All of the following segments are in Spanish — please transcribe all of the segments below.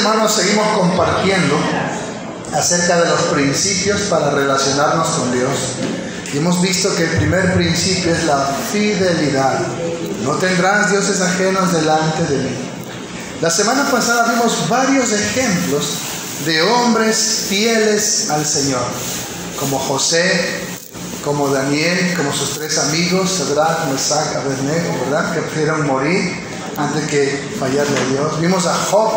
hermanos, seguimos compartiendo acerca de los principios para relacionarnos con Dios. Y hemos visto que el primer principio es la fidelidad. No tendrás dioses ajenos delante de mí. La semana pasada vimos varios ejemplos de hombres fieles al Señor, como José, como Daniel, como sus tres amigos, Sadrach, Mesach, Abednego, ¿verdad? Que prefirieron morir antes que fallarle a Dios. Vimos a Job,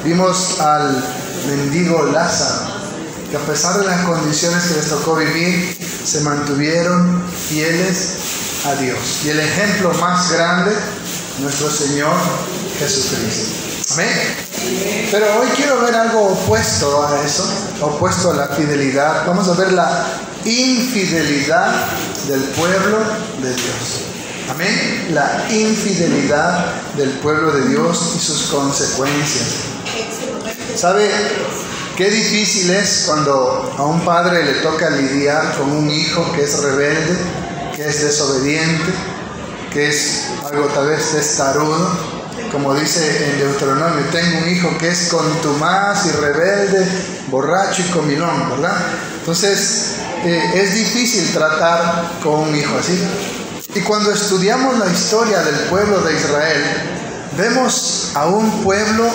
vimos al mendigo Lázaro, que a pesar de las condiciones que les tocó vivir, se mantuvieron fieles a Dios. Y el ejemplo más grande, nuestro Señor Jesucristo. Amén. Pero hoy quiero ver algo opuesto a eso, opuesto a la fidelidad. Vamos a ver la infidelidad del pueblo de Dios. Amén. La infidelidad del pueblo de Dios y sus consecuencias. ¿Sabe qué difícil es cuando a un padre le toca lidiar con un hijo que es rebelde, que es desobediente, que es algo tal vez testarudo? Como dice en Deuteronomio, tengo un hijo que es contumaz y rebelde, borracho y comilón, ¿verdad? Entonces, es difícil tratar con un hijo así. Y cuando estudiamos la historia del pueblo de Israel, vemos a un pueblo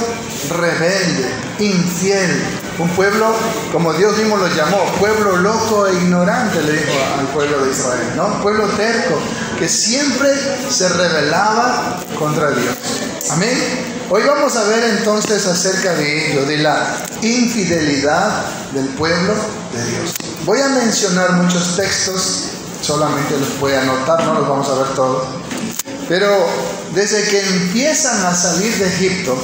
rebelde, infiel, un pueblo, como Dios mismo lo llamó, pueblo loco e ignorante, le dijo al pueblo de Israel, ¿no? Pueblo terco, que siempre se rebelaba contra Dios. Amén. Hoy vamos a ver entonces acerca de ello, de la infidelidad del pueblo de Dios. Voy a mencionar muchos textos, solamente los voy a anotar, no los vamos a ver todos. Pero desde que empiezan a salir de Egipto,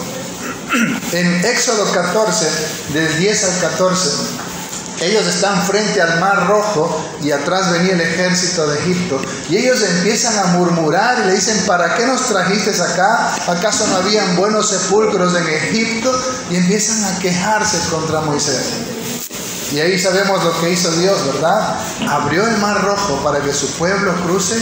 en Éxodo 14, del 10 al 14, ellos están frente al Mar Rojo y atrás venía el ejército de Egipto. Y ellos empiezan a murmurar y le dicen, ¿para qué nos trajiste acá? ¿Acaso no habían buenos sepulcros en Egipto? Y empiezan a quejarse contra Moisés. Y ahí sabemos lo que hizo Dios, ¿verdad? Abrió el Mar Rojo para que su pueblo cruce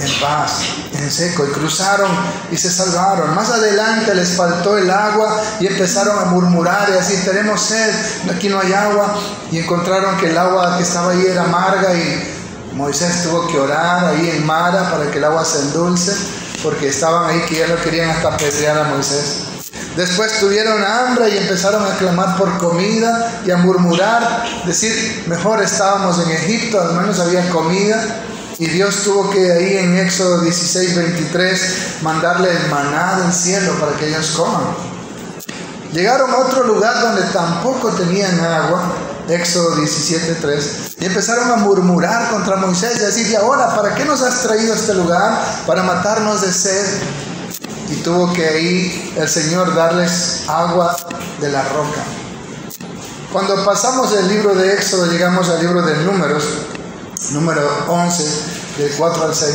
en paz, en seco, y cruzaron y se salvaron. Más adelante les faltó el agua y empezaron a murmurar y decir, tenemos sed, aquí no hay agua, y encontraron que el agua que estaba ahí era amarga y Moisés tuvo que orar ahí en Mara para que el agua se endulce, porque estaban ahí que ya lo querían hasta apedrear a Moisés. Después tuvieron hambre y empezaron a clamar por comida y a murmurar, decir, mejor estábamos en Egipto, al menos había comida. Y Dios tuvo que ahí en Éxodo 16, 23 mandarle el maná del cielo para que ellos coman. Llegaron a otro lugar donde tampoco tenían agua, Éxodo 17, 3, y empezaron a murmurar contra Moisés y a decir, y ahora, ¿para qué nos has traído a este lugar? Para matarnos de sed. Y tuvo que ahí el Señor darles agua de la roca. Cuando pasamos el libro de Éxodo, llegamos al libro de Números, número 11, del 4 al 6.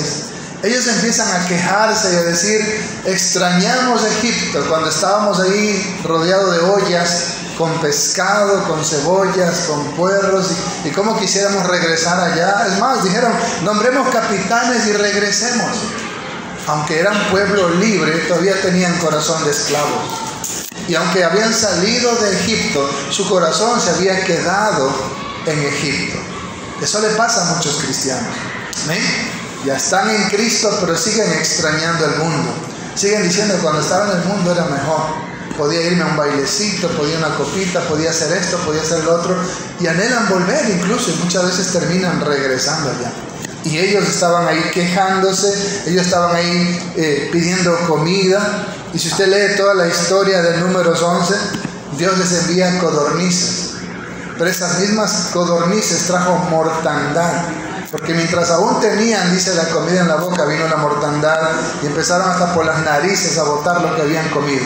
Ellos empiezan a quejarse y a decir, extrañamos Egipto, cuando estábamos ahí rodeados de ollas, con pescado, con cebollas, con puerros, y cómo quisiéramos regresar allá. Es más, dijeron, nombremos capitanes y regresemos. Aunque eran pueblo libre, todavía tenían corazón de esclavos. Y aunque habían salido de Egipto, su corazón se había quedado en Egipto. Eso le pasa a muchos cristianos. ¿Sí? Ya están en Cristo, pero siguen extrañando el mundo. Siguen diciendo, cuando estaba en el mundo era mejor. Podía irme a un bailecito, podía una copita, podía hacer esto, podía hacer lo otro. Y anhelan volver incluso, y muchas veces terminan regresando allá. Y ellos estaban ahí quejándose, ellos estaban ahí pidiendo comida. Y si usted lee toda la historia de Números 11, Dios les envía codornices. Pero esas mismas codornices trajo mortandad. Porque mientras aún tenían, dice, la comida en la boca, vino la mortandad y empezaron hasta por las narices a botar lo que habían comido.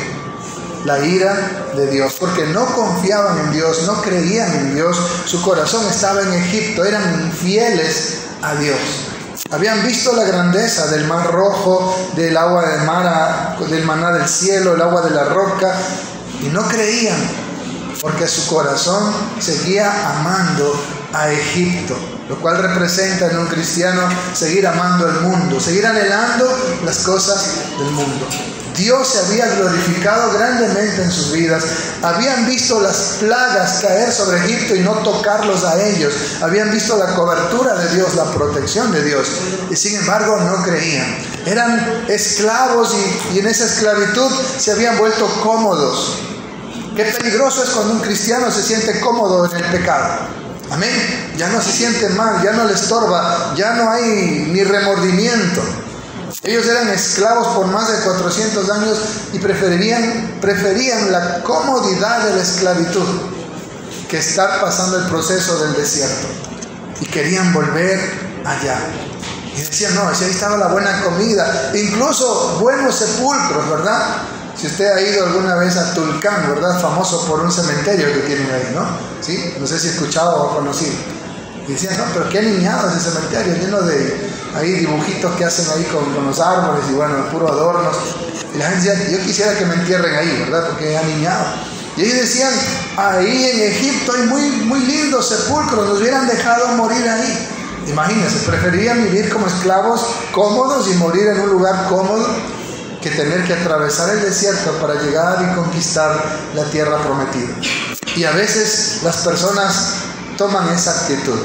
La ira de Dios, porque no confiaban en Dios, no creían en Dios, su corazón estaba en Egipto, eran infieles a Dios. Habían visto la grandeza del Mar Rojo, del agua del mar, del maná del cielo, el agua de la roca, y no creían, porque su corazón seguía amando a Egipto, lo cual representa en un cristiano seguir amando el mundo, seguir anhelando las cosas del mundo. Dios se había glorificado grandemente en sus vidas. Habían visto las plagas caer sobre Egipto y no tocarlos a ellos. Habían visto la cobertura de Dios, la protección de Dios. Y sin embargo no creían. Eran esclavos y en esa esclavitud se habían vuelto cómodos. Qué peligroso es cuando un cristiano se siente cómodo en el pecado. Amén. Ya no se siente mal, ya no le estorba, ya no hay ni remordimiento. Ellos eran esclavos por más de 400 años y preferían la comodidad de la esclavitud que estar pasando el proceso del desierto. Y querían volver allá. Y decían, no, si ahí estaba la buena comida, incluso buenos sepulcros, ¿verdad? Si usted ha ido alguna vez a Tulcán, ¿verdad? Famoso por un cementerio que tienen ahí, ¿no? ¿Sí? No sé si ha escuchado o conocido. Y decían, no, pero qué aniñado ese cementerio, lleno de ahí dibujitos que hacen ahí con los árboles y bueno, puro adornos. Y la gente decía, yo quisiera que me entierren ahí, ¿verdad? Porque aniñado. Y ellos decían, ahí en Egipto hay muy lindos sepulcros, nos hubieran dejado morir ahí. Imagínense, preferían vivir como esclavos cómodos y morir en un lugar cómodo que tener que atravesar el desierto para llegar y conquistar la tierra prometida. Y a veces las personas toman esa actitud.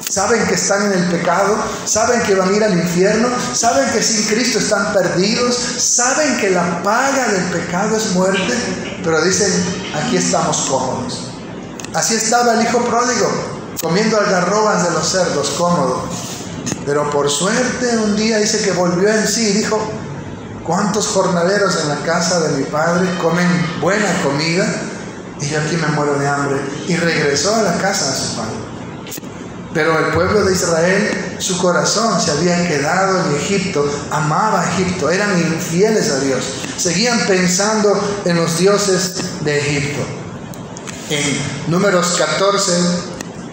Saben que están en el pecado, saben que van a ir al infierno, saben que sin Cristo están perdidos, saben que la paga del pecado es muerte, pero dicen, aquí estamos cómodos. Así estaba el hijo pródigo, comiendo algarrobas de los cerdos, cómodo. Pero por suerte un día dice que volvió en sí y dijo, ¿cuántos jornaleros en la casa de mi padre comen buena comida y yo aquí me muero de hambre? Y regresó a la casa de su padre. Pero el pueblo de Israel, su corazón se había quedado en Egipto, amaba a Egipto, eran infieles a Dios, seguían pensando en los dioses de Egipto. En Números 14,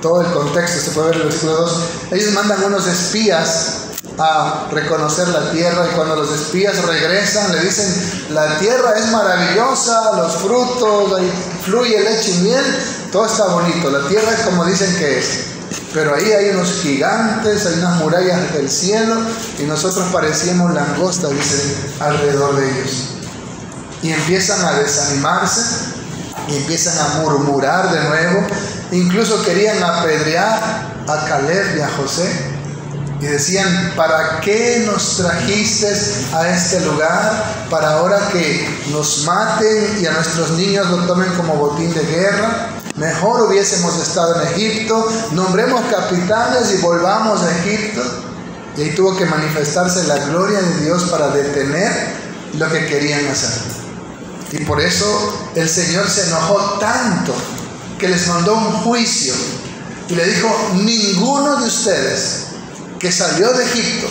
todo el contexto se puede ver en el versículo 2, ellos mandan unos espías a reconocer la tierra y cuando los espías regresan le dicen, la tierra es maravillosa, los frutos, ahí fluye leche y miel, todo está bonito, la tierra es como dicen que es. Pero ahí hay unos gigantes, hay unas murallas del cielo y nosotros parecíamos langostas, dicen, alrededor de ellos. Y empiezan a desanimarse y empiezan a murmurar de nuevo. Incluso querían apedrear a Caleb y a José. Y decían, ¿para qué nos trajiste a este lugar? Para ahora que nos maten y a nuestros niños lo tomen como botín de guerra. Mejor hubiésemos estado en Egipto, nombremos capitanes y volvamos a Egipto. Y ahí tuvo que manifestarse la gloria de Dios para detener lo que querían hacer. Y por eso el Señor se enojó tanto que les mandó un juicio y le dijo, ninguno de ustedes que salió de Egipto,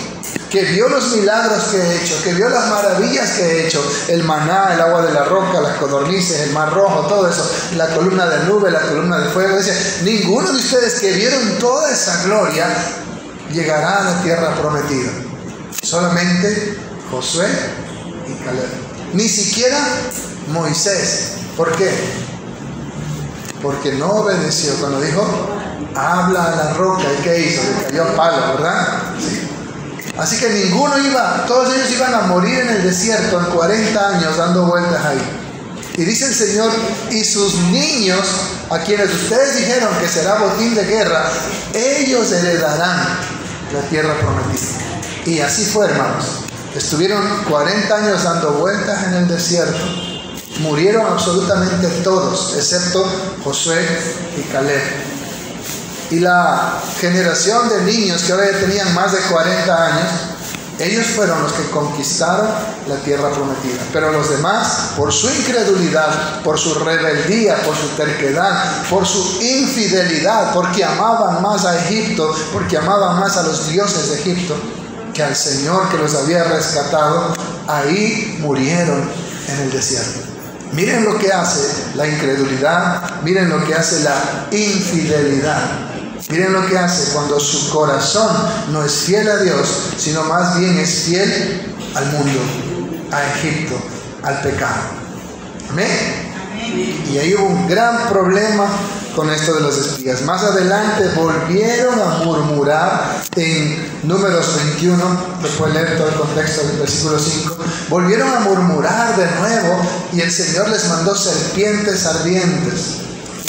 que vio los milagros que he hecho, que vio las maravillas que he hecho, el maná, el agua de la roca, las codornices, el mar rojo, todo eso, la columna de nube, la columna de fuego, dice, ninguno de ustedes que vieron toda esa gloria llegará a la tierra prometida. Solamente Josué y Caleb. Ni siquiera Moisés. ¿Por qué? Porque no obedeció cuando dijo, habla a la roca. ¿Y qué hizo? Le cayó a palo, ¿verdad? Sí. Así que ninguno iba, todos ellos iban a morir en el desierto en 40 años dando vueltas ahí. Y dice el Señor, y sus niños, a quienes ustedes dijeron que será botín de guerra, ellos heredarán la tierra prometida. Y así fue, hermanos. Estuvieron 40 años dando vueltas en el desierto. Murieron absolutamente todos, excepto Josué y Caleb. Y la generación de niños que ahora ya tenían más de 40 años, ellos fueron los que conquistaron la tierra prometida. Pero los demás, por su incredulidad, por su rebeldía, por su terquedad, por su infidelidad, porque amaban más a Egipto, porque amaban más a los dioses de Egipto que al Señor que los había rescatado, ahí murieron en el desierto. Miren lo que hace la incredulidad, miren lo que hace la infidelidad. Miren lo que hace cuando su corazón no es fiel a Dios, sino más bien es fiel al mundo, a Egipto, al pecado. ¿Amén? Y ahí hubo un gran problema con esto de los espías. Más adelante volvieron a murmurar en Números 21, después leer todo el contexto del versículo 5, volvieron a murmurar de nuevo y el Señor les mandó serpientes ardientes.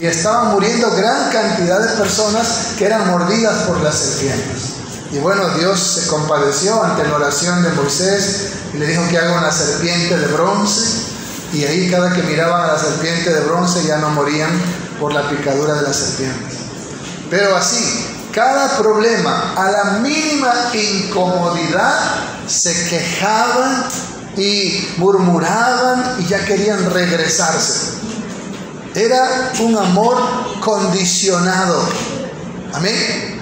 Y estaban muriendo gran cantidad de personas que eran mordidas por las serpientes. Y bueno, Dios se compadeció ante la oración de Moisés y le dijo que haga una serpiente de bronce. Y ahí cada que miraban a la serpiente de bronce ya no morían por la picadura de las serpientes. Pero así, cada problema, a la mínima incomodidad, se quejaban y murmuraban y ya querían regresarse. Era un amor condicionado. Amén.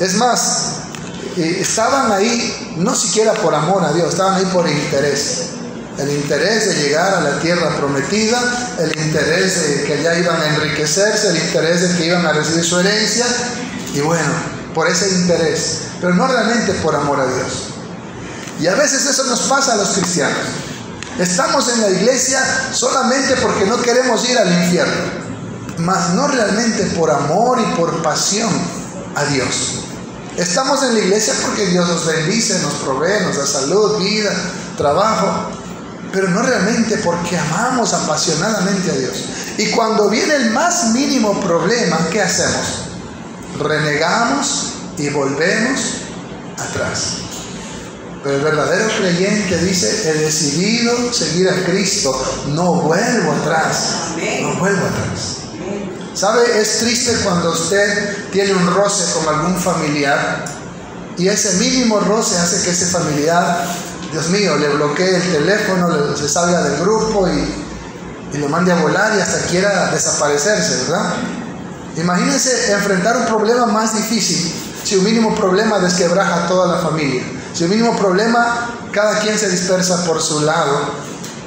Es más, estaban ahí no siquiera por amor a Dios, estaban ahí por interés. El interés de llegar a la tierra prometida, el interés de que ya iban a enriquecerse, el interés de que iban a recibir su herencia. Y bueno, por ese interés, pero no realmente por amor a Dios. Y a veces eso nos pasa a los cristianos. Estamos en la iglesia solamente porque no queremos ir al infierno, mas no realmente por amor y por pasión a Dios. Estamos en la iglesia porque Dios nos bendice, nos provee, nos da salud, vida, trabajo, pero no realmente porque amamos apasionadamente a Dios. Y cuando viene el más mínimo problema, ¿qué hacemos? Renegamos y volvemos atrás. Pero el verdadero creyente dice: he decidido seguir a Cristo, no vuelvo atrás, no vuelvo atrás. ¿Sabe? Es triste cuando usted tiene un roce con algún familiar y ese mínimo roce hace que ese familiar, Dios mío, le bloquee el teléfono, se salga del grupo y lo mande a volar y hasta quiera desaparecerse, ¿verdad? Imagínense enfrentar un problema más difícil. Si un mínimo problema desquebraja a toda la familia, si un mínimo problema cada quien se dispersa por su lado,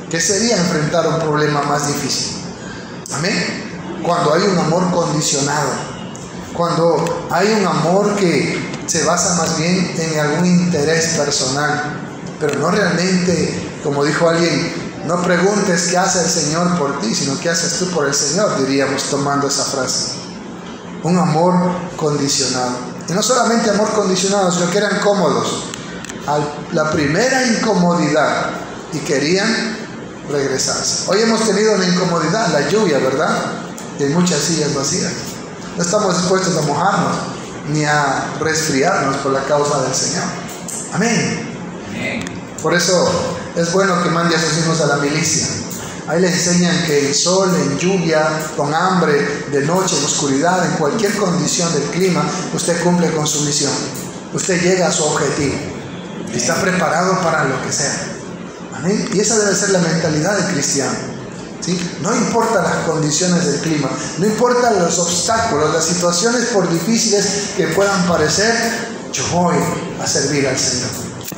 ¿qué sería enfrentar un problema más difícil? Amén. Cuando hay un amor condicionado, cuando hay un amor que se basa más bien en algún interés personal, pero no realmente, como dijo alguien, no preguntes qué hace el Señor por ti, sino qué haces tú por el Señor, diríamos tomando esa frase. Un amor condicionado. Y no solamente amor condicionado, sino que eran cómodos. A la primera incomodidad y querían regresarse. Hoy hemos tenido una incomodidad, la lluvia, ¿verdad? Y hay muchas sillas vacías. No estamos dispuestos a mojarnos ni a resfriarnos por la causa del Señor. Amén. Por eso es bueno que mande a sus hijos a la milicia. Ahí les enseñan que en sol, en lluvia, con hambre, de noche, en oscuridad, en cualquier condición del clima, usted cumple con su misión. Usted llega a su objetivo. Está preparado para lo que sea. Amén. Y esa debe ser la mentalidad del cristiano. ¿Sí? No importa las condiciones del clima, no importan los obstáculos, las situaciones por difíciles que puedan parecer, yo voy a servir al Señor.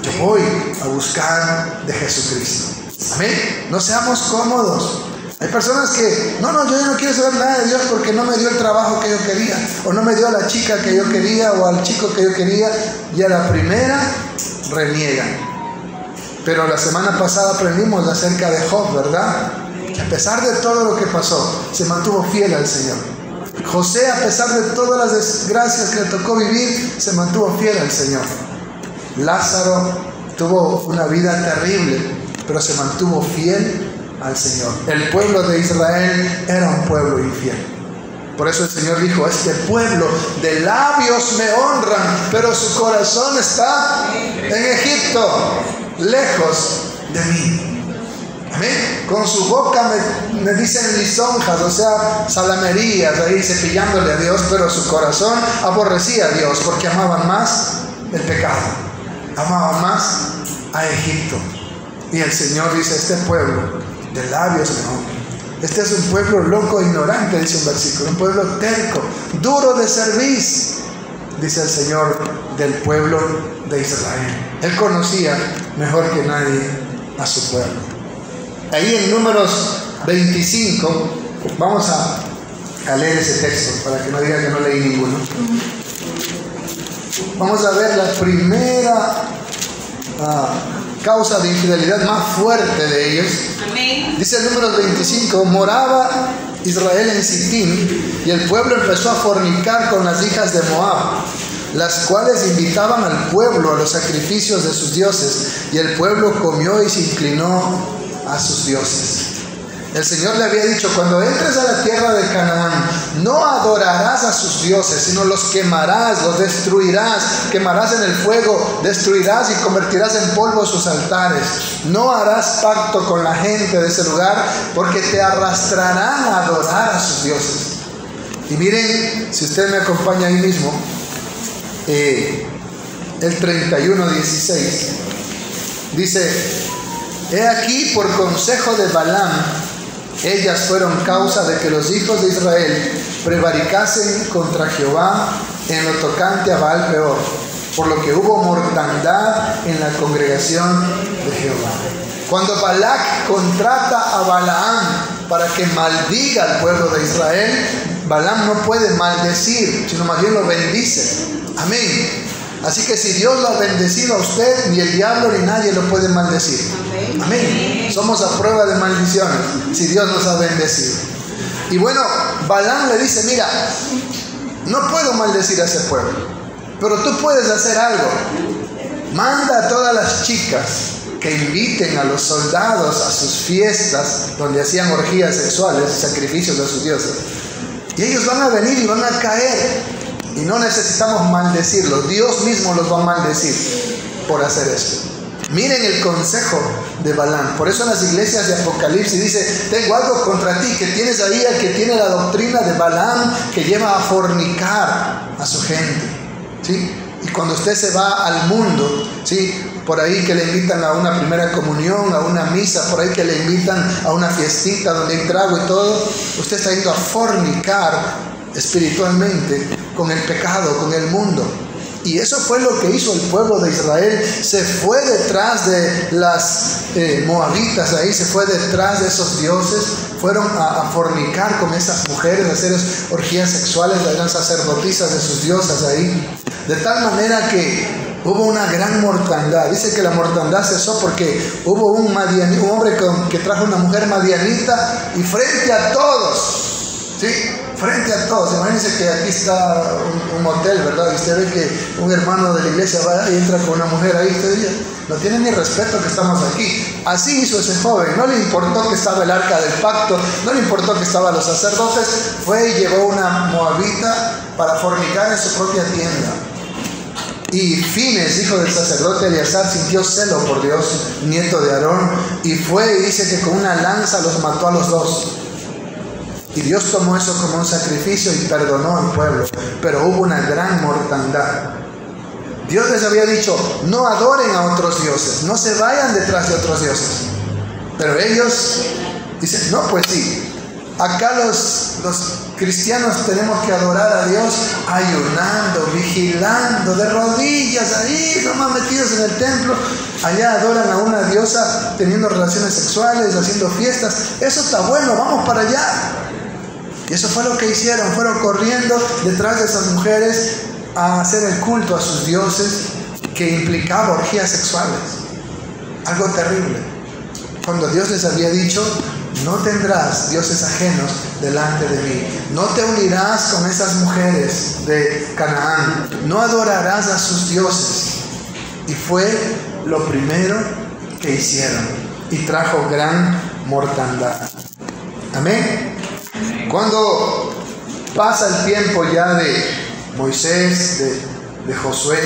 Yo voy a buscar de Jesucristo. Amén. No seamos cómodos. Hay personas que, yo ya no quiero saber nada de Dios porque no me dio el trabajo que yo quería, o no me dio a la chica que yo quería, o al chico que yo quería, y a la primera reniegan. Pero la semana pasada aprendimos acerca de Job, ¿verdad? Que a pesar de todo lo que pasó, se mantuvo fiel al Señor. José, a pesar de todas las desgracias que le tocó vivir, se mantuvo fiel al Señor. Lázaro tuvo una vida terrible, pero se mantuvo fiel al Señor. El pueblo de Israel era un pueblo infiel. Por eso el Señor dijo: este pueblo de labios me honran, pero su corazón está en Egipto, lejos de mí. Amén. Con su boca me dicen lisonjas, o sea, salamerías, ahí cepillándole a Dios, pero su corazón aborrecía a Dios porque amaban más el pecado, amaban más a Egipto. Y el Señor dice: este pueblo de labios me honra. Este es un pueblo loco e ignorante, dice un versículo, un pueblo terco, duro de cerviz, dice el Señor del pueblo de Israel. Él conocía mejor que nadie a su pueblo. Ahí en Números 25, vamos a leer ese texto para que no digan que no leí ninguno. Vamos a ver la primera causa de infidelidad más fuerte de ellos. Amén. Dice el Números 25: moraba Israel en Sittim, y el pueblo empezó a fornicar con las hijas de Moab, las cuales invitaban al pueblo a los sacrificios de sus dioses, y el pueblo comió y se inclinó a sus dioses. El Señor le había dicho: cuando entres a la tierra de Canaán, no adorarás a sus dioses, sino los quemarás, los destruirás, quemarás en el fuego, destruirás y convertirás en polvo sus altares. No harás pacto con la gente de ese lugar, porque te arrastrarán a adorar a sus dioses. Y miren, si usted me acompaña ahí mismo, el 31:16 dice: he aquí, por consejo de Balaam, ellas fueron causa de que los hijos de Israel prevaricasen contra Jehová en lo tocante a Baal Peor, por lo que hubo mortandad en la congregación de Jehová. Cuando Balac contrata a Balaam para que maldiga al pueblo de Israel, Balaam no puede maldecir, sino más bien lo bendice. Amén. Así que si Dios lo ha bendecido a usted, ni el diablo ni nadie lo puede maldecir. Amén. Somos a prueba de maldiciones si Dios nos ha bendecido. Y bueno, Balaam le dice: mira, no puedo maldecir a ese pueblo, pero tú puedes hacer algo. Manda a todas las chicas que inviten a los soldados a sus fiestas donde hacían orgías sexuales, sacrificios a sus dioses, y ellos van a venir y van a caer. Y no necesitamos maldecirlos, Dios mismo los va a maldecir por hacer esto. Miren el consejo de Balaam. Por eso en las iglesias de Apocalipsis dice: tengo algo contra ti, que tienes ahí al que tiene la doctrina de Balaam, que lleva a fornicar a su gente, ¿sí? Y cuando usted se va al mundo, ¿sí?, por ahí que le invitan a una primera comunión, a una misa, por ahí que le invitan a una fiestita donde hay trago y todo, usted está yendo a fornicar espiritualmente con el pecado, con el mundo. Y eso fue lo que hizo el pueblo de Israel. Se fue detrás de las moabitas, ahí se fue detrás de esos dioses. Fueron a fornicar con esas mujeres, a hacer orgías sexuales, eran sacerdotisas de sus diosas ahí. De tal manera que hubo una gran mortandad. Dice que la mortandad cesó porque hubo un hombre que trajo una mujer madianita, y frente a todos, ¿sí?, frente a todos. Imagínense que aquí está un motel, ¿verdad? Y usted ve que un hermano de la iglesia va y entra con una mujer ahí. Usted dice: no tiene ni respeto que estamos aquí. Así hizo ese joven. No le importó que estaba el arca del pacto, no le importó que estaban los sacerdotes. Fue y llevó una moabita para fornicar en su propia tienda. Y Fines, hijo del sacerdote Eleazar, sintió celo por Dios, nieto de Aarón, y fue y dice que con una lanza los mató a los dos. Y Dios tomó eso como un sacrificio y perdonó al pueblo. Pero hubo una gran mortandad. Dios les había dicho: no adoren a otros dioses, no se vayan detrás de otros dioses. Pero ellos dicen: no, pues sí, acá los cristianos tenemos que adorar a Dios ayunando, vigilando, de rodillas ahí, nomás metidos en el templo. Allá adoran a una diosa teniendo relaciones sexuales, haciendo fiestas. Eso está bueno, vamos para allá. Y eso fue lo que hicieron. Fueron corriendo detrás de esas mujeres a hacer el culto a sus dioses, que implicaba orgías sexuales. Algo terrible. Cuando Dios les había dicho: no tendrás dioses ajenos delante de mí, no te unirás con esas mujeres de Canaán, no adorarás a sus dioses. Y fue lo primero que hicieron, y trajo gran mortandad. Amén. Cuando pasa el tiempo ya de Moisés, de Josué,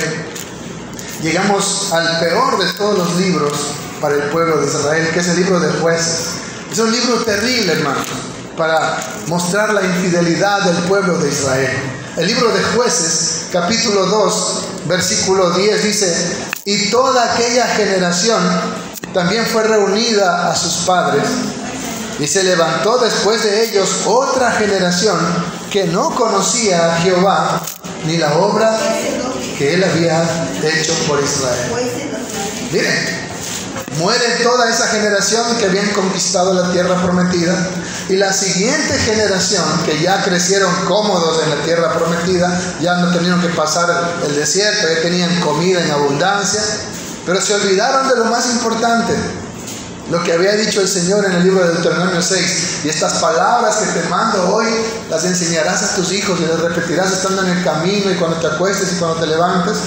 llegamos al peor de todos los libros para el pueblo de Israel, que es el libro de Jueces. Es un libro terrible, hermanos, para mostrar la infidelidad del pueblo de Israel. El libro de Jueces, capítulo 2, versículo 10 dice: y toda aquella generación también fue reunida a sus padres, y se levantó después de ellos otra generación que no conocía a Jehová, ni la obra que él había hecho por Israel. Miren, muere toda esa generación que habían conquistado la tierra prometida, y la siguiente generación, que ya crecieron cómodos en la tierra prometida, ya no tenían que pasar el desierto, ya tenían comida en abundancia, pero se olvidaron de lo más importante. lo que había dicho el Señor en el libro de Deuteronomio 6. Y estas palabras que te mando hoy las enseñarás a tus hijos y las repetirás estando en el camino y cuando te acuestes y cuando te levantes.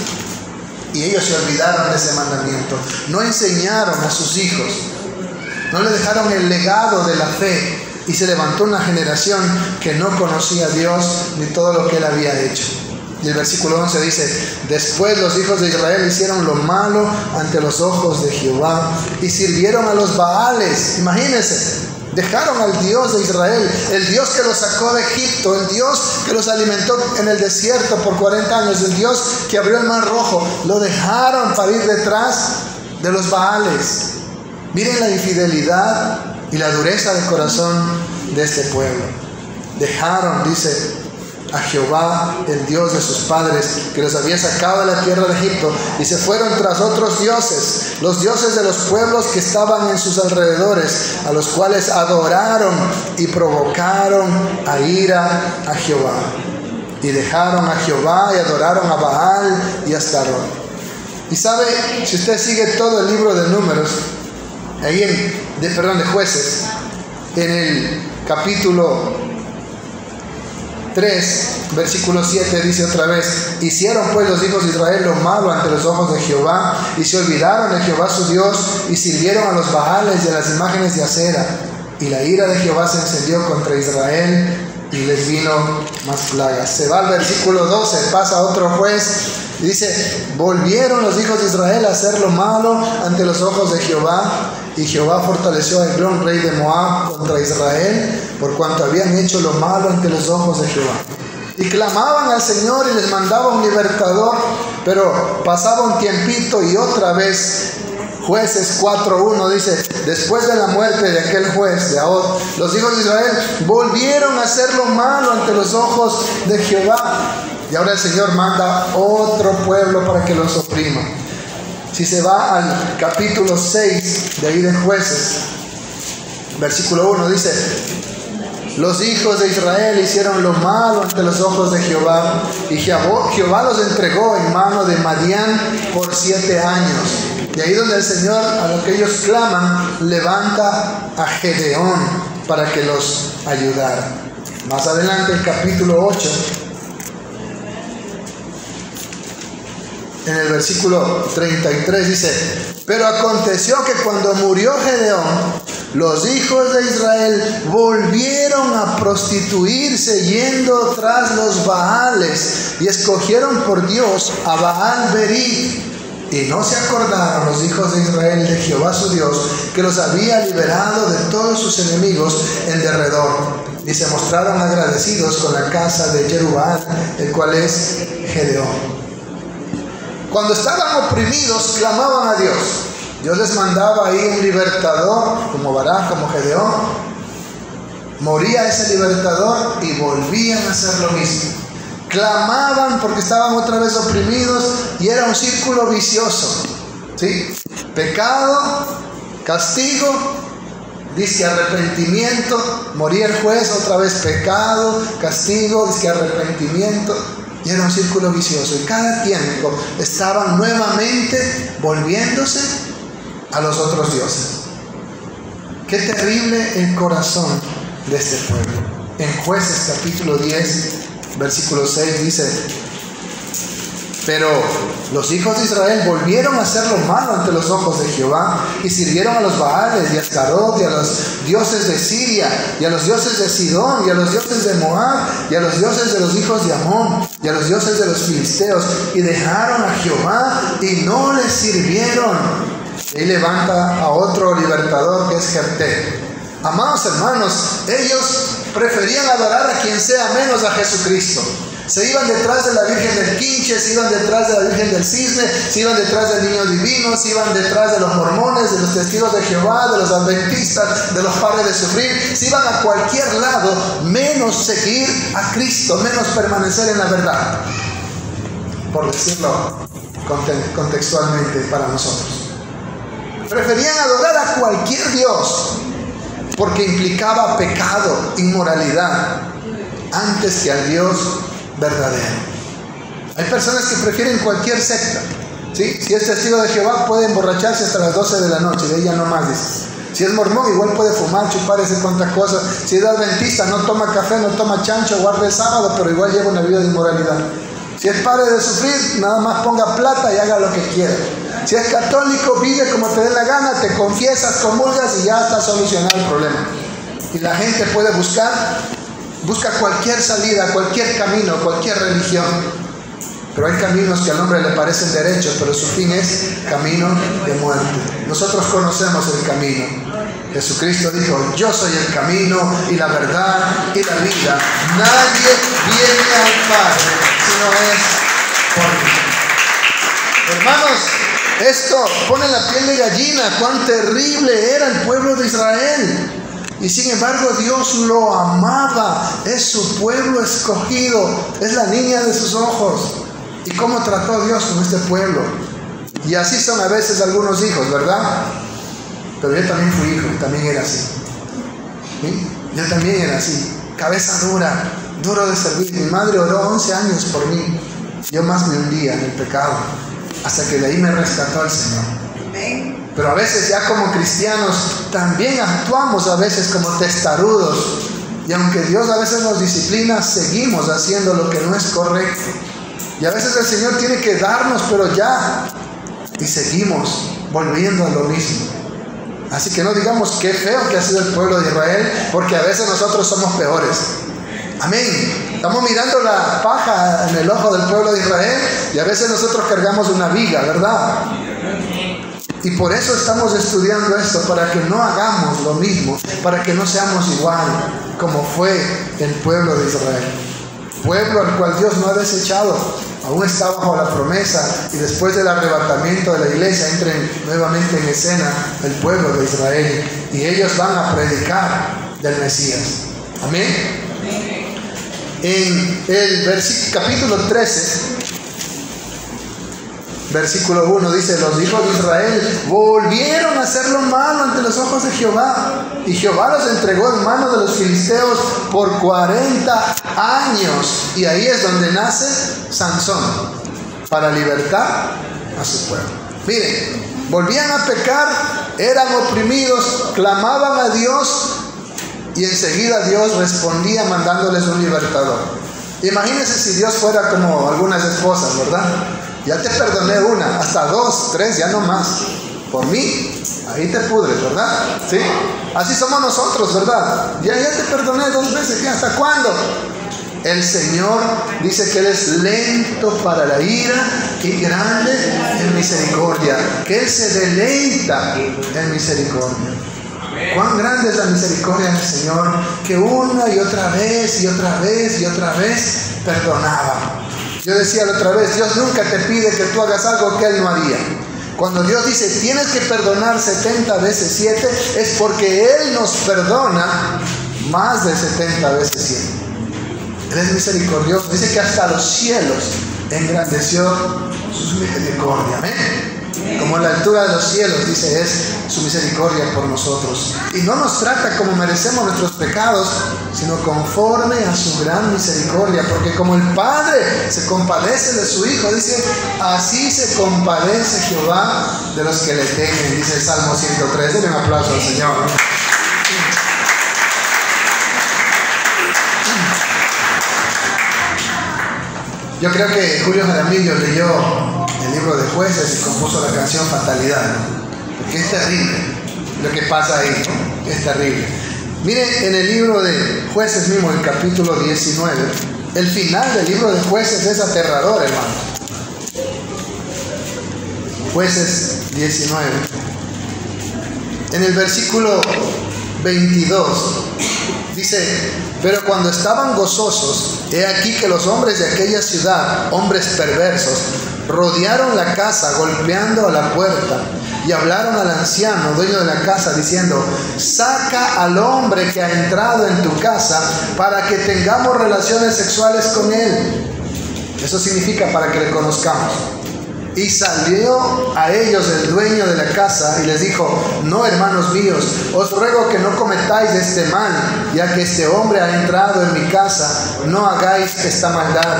Y ellos se olvidaron de ese mandamiento. No enseñaron a sus hijos. No le dejaron el legado de la fe. Y se levantó una generación que no conocía a Dios ni todo lo que Él había hecho. Y el versículo 11 dice: después los hijos de Israel hicieron lo malo ante los ojos de Jehová y sirvieron a los Baales. Imagínense, dejaron al Dios de Israel, el Dios que los sacó de Egipto, el Dios que los alimentó en el desierto por 40 años, el Dios que abrió el mar rojo. Lo dejaron para ir detrás de los Baales. Miren la infidelidad y la dureza de corazón de este pueblo. Dejaron, dice, a Jehová, el Dios de sus padres, que los había sacado de la tierra de Egipto, y se fueron tras otros dioses, los dioses de los pueblos que estaban en sus alrededores, a los cuales adoraron y provocaron a ira a Jehová. Y dejaron a Jehová y adoraron a Baal y a Astarot. Y sabe, si usted sigue todo el libro de Números, ahí de Jueces, en el capítulo 3, versículo 7 dice otra vez: hicieron pues los hijos de Israel lo malo ante los ojos de Jehová, y se olvidaron de Jehová su Dios, y sirvieron a los Baales y a las imágenes de acera. Y la ira de Jehová se encendió contra Israel, y les vino más plagas. Se va al versículo 12, pasa otro juez, y dice: volvieron los hijos de Israel a hacer lo malo ante los ojos de Jehová, y Jehová fortaleció a Eglón, rey de Moab, contra Israel, por cuanto habían hecho lo malo ante los ojos de Jehová. Y clamaban al Señor y les mandaba un libertador, pero pasaba un tiempito y otra vez. Jueces 4:1 dice: después de la muerte de aquel juez de Ahod, los hijos de Israel volvieron a hacer lo malo ante los ojos de Jehová. Y ahora el Señor manda otro pueblo para que los oprima. Si se va al capítulo 6 de ahí de Jueces, versículo 1 dice: los hijos de Israel hicieron lo malo ante los ojos de Jehová, y Jehová los entregó en mano de Madián por 7 años. Y ahí donde el Señor, a lo que ellos claman, levanta a Gedeón para que los ayudara. Más adelante, el capítulo 8, en el versículo 33 dice: pero aconteció que cuando murió Gedeón, los hijos de Israel volvieron a prostituirse yendo tras los Baales, y escogieron por Dios a Baal Berit. Y no se acordaron los hijos de Israel de Jehová su Dios, que los había liberado de todos sus enemigos en derredor. Y se mostraron agradecidos con la casa de Jerubbaal, el cual es Gedeón. Cuando estaban oprimidos, clamaban a Dios. Dios les mandaba ahí un libertador, como Barak, como Gedeón. Moría ese libertador y volvían a hacer lo mismo. Clamaban porque estaban otra vez oprimidos y era un círculo vicioso, ¿sí? Pecado, castigo, dice arrepentimiento. Moría el juez, otra vez pecado, castigo, dice arrepentimiento. Y era un círculo vicioso. Y cada tiempo estaban nuevamente volviéndose a los otros dioses. Qué terrible el corazón de este pueblo. En Jueces capítulo 10, versículo 6 dice: pero los hijos de Israel volvieron a hacer lo malo ante los ojos de Jehová, y sirvieron a los Baales y a Astarot, y a los dioses de Siria, y a los dioses de Sidón, y a los dioses de Moab, y a los dioses de los hijos de Amón, y a los dioses de los filisteos, y dejaron a Jehová y no les sirvieron. Y levanta a otro libertador, que es Jefté. Amados hermanos, ellos preferían adorar a quien sea menos a Jesucristo. Se iban detrás de la Virgen del Quinche, se iban detrás de la Virgen del Cisne, se iban detrás del Niño Divino, se iban detrás de los mormones, de los testigos de Jehová, de los adventistas, de los padres de sufrir. Se iban a cualquier lado menos seguir a Cristo, menos permanecer en la verdad, por decirlo contextualmente para nosotros. Preferían adorar a cualquier Dios porque implicaba pecado, inmoralidad, antes que al Dios verdadero. Hay personas que prefieren cualquier secta, ¿sí? Si es testigo de Jehová, puede emborracharse hasta las 12 de la noche, de ella no más, dice. Si es mormón, igual puede fumar, chupar, ese cuantas cosas. Si es adventista, no toma café, no toma chancho, guarda el sábado, pero igual lleva una vida de inmoralidad. Si es padre de sufrir, nada más ponga plata y haga lo que quiera. Si es católico, vive como te dé la gana, te confiesas, comulgas y ya está solucionado el problema. Y la gente puede busca cualquier salida, cualquier camino, cualquier religión. Pero hay caminos que al hombre le parecen derechos, pero su fin es camino de muerte. Nosotros conocemos el camino. Jesucristo dijo: yo soy el camino y la verdad y la vida. Nadie viene al Padre si no es por mí. Hermanos, esto pone la piel de gallina. Cuán terrible era el pueblo de Israel. Y sin embargo Dios lo amaba. Es su pueblo escogido. Es la niña de sus ojos. ¿Y cómo trató Dios con este pueblo? Y así son a veces algunos hijos, ¿verdad? Pero yo también fui hijo, también era así. ¿Sí? Yo también era así. Cabeza dura, duro de servir. Mi madre oró 11 años por mí. Yo más me hundía en el pecado, hasta que de ahí me rescató el Señor. Pero a veces ya como cristianos también actuamos a veces como testarudos. Y aunque Dios a veces nos disciplina, seguimos haciendo lo que no es correcto. Y a veces el Señor tiene que darnos, pero ya. Y seguimos volviendo a lo mismo. Así que no digamos qué feo que ha sido el pueblo de Israel, porque a veces nosotros somos peores. Amén. Estamos mirando la paja en el ojo del pueblo de Israel y a veces nosotros cargamos una viga, ¿verdad? Y por eso estamos estudiando esto, para que no hagamos lo mismo, para que no seamos igual como fue el pueblo de Israel. Pueblo al cual Dios no ha desechado, aún está bajo la promesa, y después del arrebatamiento de la iglesia entra nuevamente en escena el pueblo de Israel, y ellos van a predicar del Mesías. Amén. En el capítulo 13, versículo 1 dice: los hijos de Israel volvieron a hacer lo malo ante los ojos de Jehová, y Jehová los entregó en manos de los filisteos por 40 años. Y ahí es donde nace Sansón, para libertar a su pueblo. Miren, volvían a pecar, eran oprimidos, clamaban a Dios, y enseguida Dios respondía mandándoles un libertador. Imagínense si Dios fuera como algunas esposas, ¿verdad? Ya te perdoné una, hasta 2, 3, ya no más. Por mí, ahí te pudres, ¿verdad? ¿Sí? Así somos nosotros, ¿verdad? Ya te perdoné 2 veces, ¿qué? ¿Hasta cuándo? El Señor dice que Él es lento para la ira y grande en misericordia, que Él se deleita en misericordia. Cuán grande es la misericordia del Señor, que una y otra vez y otra vez y otra vez perdonaba. Yo decía la otra vez, Dios nunca te pide que tú hagas algo que Él no haría. Cuando Dios dice tienes que perdonar 70 veces 7, es porque Él nos perdona más de 70 veces 7. Él es misericordioso. Dice que hasta los cielos engrandeció su misericordia. Amén. Como la altura de los cielos, dice, es su misericordia por nosotros. Y no nos trata como merecemos nuestros pecados, sino conforme a su gran misericordia. Porque como el Padre se compadece de su Hijo, dice, así se compadece Jehová de los que le temen. Dice el Salmo 103. Denle un aplauso al Señor. Yo creo que Julio Jaramillo leyó el libro de Jueces y compuso la canción Fatalidad, ¿no? Porque es terrible lo que pasa ahí, ¿no? Es terrible. Miren, en el libro de Jueces mismo, el capítulo 19, el final del libro de Jueces es aterrador, hermano. Jueces 19. En el versículo 22 dice: pero cuando estaban gozosos, he aquí que los hombres de aquella ciudad, hombres perversos, rodearon la casa golpeando a la puerta y hablaron al anciano, dueño de la casa, diciendo: saca al hombre que ha entrado en tu casa para que tengamos relaciones sexuales con él. Eso significa para que le conozcamos. Y salió a ellos el dueño de la casa y les dijo: no, hermanos míos, os ruego que no cometáis este mal, ya que este hombre ha entrado en mi casa, no hagáis esta maldad.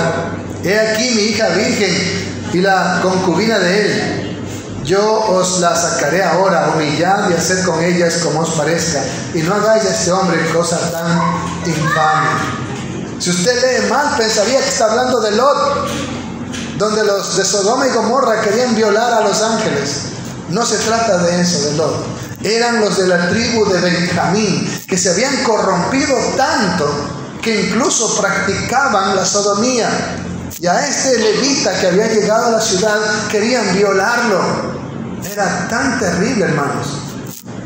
He aquí mi hija virgen y la concubina de él. yo os la sacaré ahora, humillad y haced con ellas como os parezca, y no hagáis a este hombre cosa tan infame. Si usted lee mal, pensaría que está hablando de Lot, donde los de Sodoma y Gomorra querían violar a los ángeles. No se trata de eso, de Lot. Eran los de la tribu de Benjamín, que se habían corrompido tanto que incluso practicaban la sodomía. Y a este levita que había llegado a la ciudad querían violarlo. Era tan terrible, hermanos.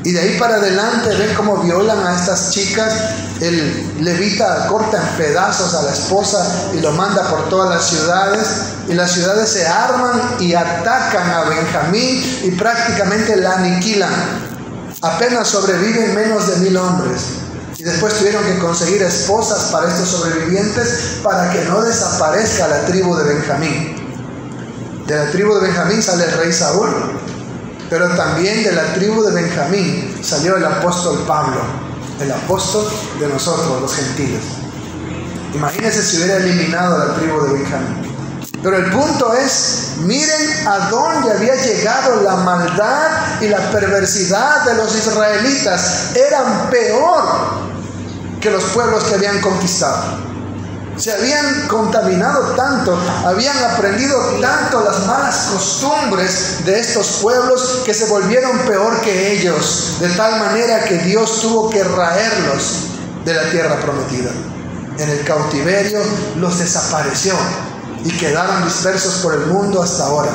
Y de ahí para adelante ven cómo violan a estas chicas. El levita corta en pedazos a la esposa y lo manda por todas las ciudades. Y las ciudades se arman y atacan a Benjamín y prácticamente la aniquilan. Apenas sobreviven menos de 1000 hombres. Y después tuvieron que conseguir esposas para estos sobrevivientes para que no desaparezca la tribu de Benjamín. De la tribu de Benjamín sale el rey Saúl, pero también de la tribu de Benjamín salió el apóstol Pablo, el apóstol de nosotros, los gentiles. Imagínense si hubiera eliminado a la tribu de Benjamín. Pero el punto es, miren a dónde había llegado la maldad y la perversidad de los israelitas. Eran peor que los pueblos que habían conquistado. Se habían contaminado tanto, habían aprendido tanto las malas costumbres de estos pueblos que se volvieron peor que ellos, de tal manera que Dios tuvo que raerlos de la tierra prometida. En el cautiverio los desapareció y quedaron dispersos por el mundo hasta ahora.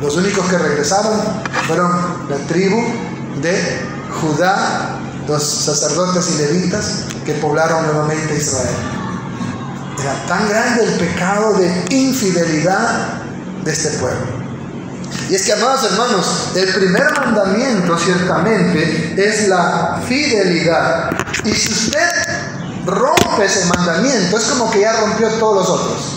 Los únicos que regresaron fueron la tribu de Judá, los sacerdotes y levitas que poblaron nuevamente Israel. Era tan grande el pecado de infidelidad de este pueblo. Y es que, amados hermanos, el primer mandamiento ciertamente es la fidelidad. Y si usted rompe ese mandamiento, es como que ya rompió todos los otros.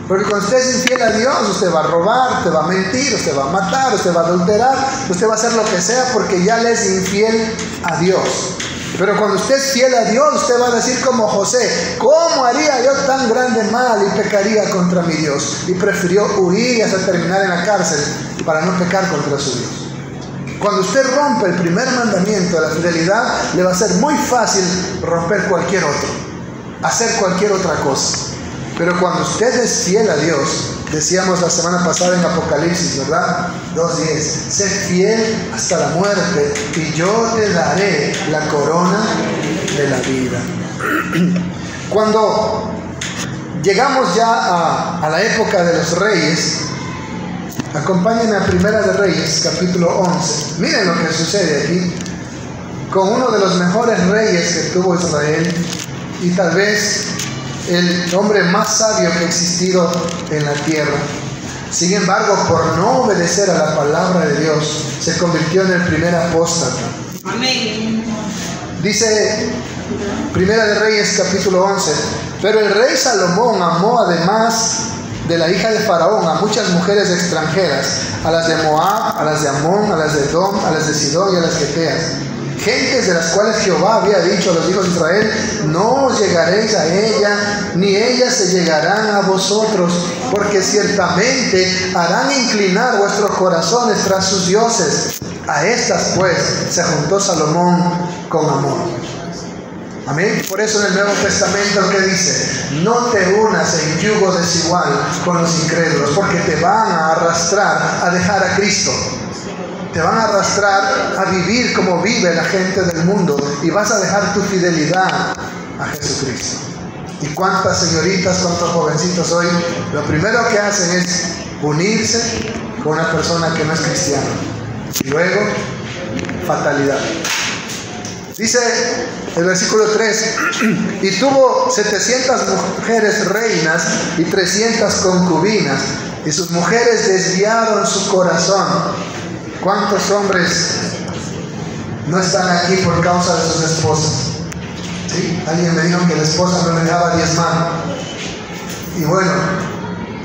Porque cuando usted es infiel a Dios, usted va a robar, usted va a mentir, usted va a matar, usted va a adulterar, usted va a hacer lo que sea porque ya le es infiel a Dios. Pero cuando usted es fiel a Dios, usted va a decir como José: ¿cómo haría yo tan grande mal y pecaría contra mi Dios? Y prefirió huir hasta terminar en la cárcel para no pecar contra su Dios. Cuando usted rompe el primer mandamiento de la fidelidad, le va a ser muy fácil romper cualquier otro, hacer cualquier otra cosa. Pero cuando usted es fiel a Dios, decíamos la semana pasada en Apocalipsis, ¿verdad? 2:10, sé fiel hasta la muerte y yo te daré la corona de la vida. Cuando llegamos ya a la época de los reyes, acompáñenme a Primera de Reyes, capítulo 11. Miren lo que sucede aquí con uno de los mejores reyes que tuvo Israel y tal vez el hombre más sabio que ha existido en la tierra. Sin embargo, por no obedecer a la palabra de Dios, se convirtió en el primer apóstata. Amén. Dice Primera de Reyes, capítulo 11: pero el rey Salomón amó, además de la hija de Faraón, a muchas mujeres extranjeras, a las de Moab, a las de Amón, a las de Edom, a las de Sidón y a las geteas, gentes de las cuales Jehová había dicho a los hijos de Israel: no os llegaréis a ella, ni ellas se llegarán a vosotros, porque ciertamente harán inclinar vuestros corazones tras sus dioses. A estas pues se juntó Salomón con amor. Amén. Por eso en el Nuevo Testamento que dice: no te unas en yugo desigual con los incrédulos, porque te van a arrastrar a dejar a Cristo. Te van a arrastrar a vivir como vive la gente del mundo y vas a dejar tu fidelidad a Jesucristo. ¿Y cuántas señoritas, cuántos jovencitos hoy lo primero que hacen es unirse con una persona que no es cristiana? Y luego, fatalidad. Dice el versículo 3: y tuvo 700 mujeres reinas y 300 concubinas, y sus mujeres desviaron su corazón. ¿Cuántos hombres no están aquí por causa de sus esposas? ¿Sí? Alguien me dijo que la esposa no le dejaba diezmar. Y bueno,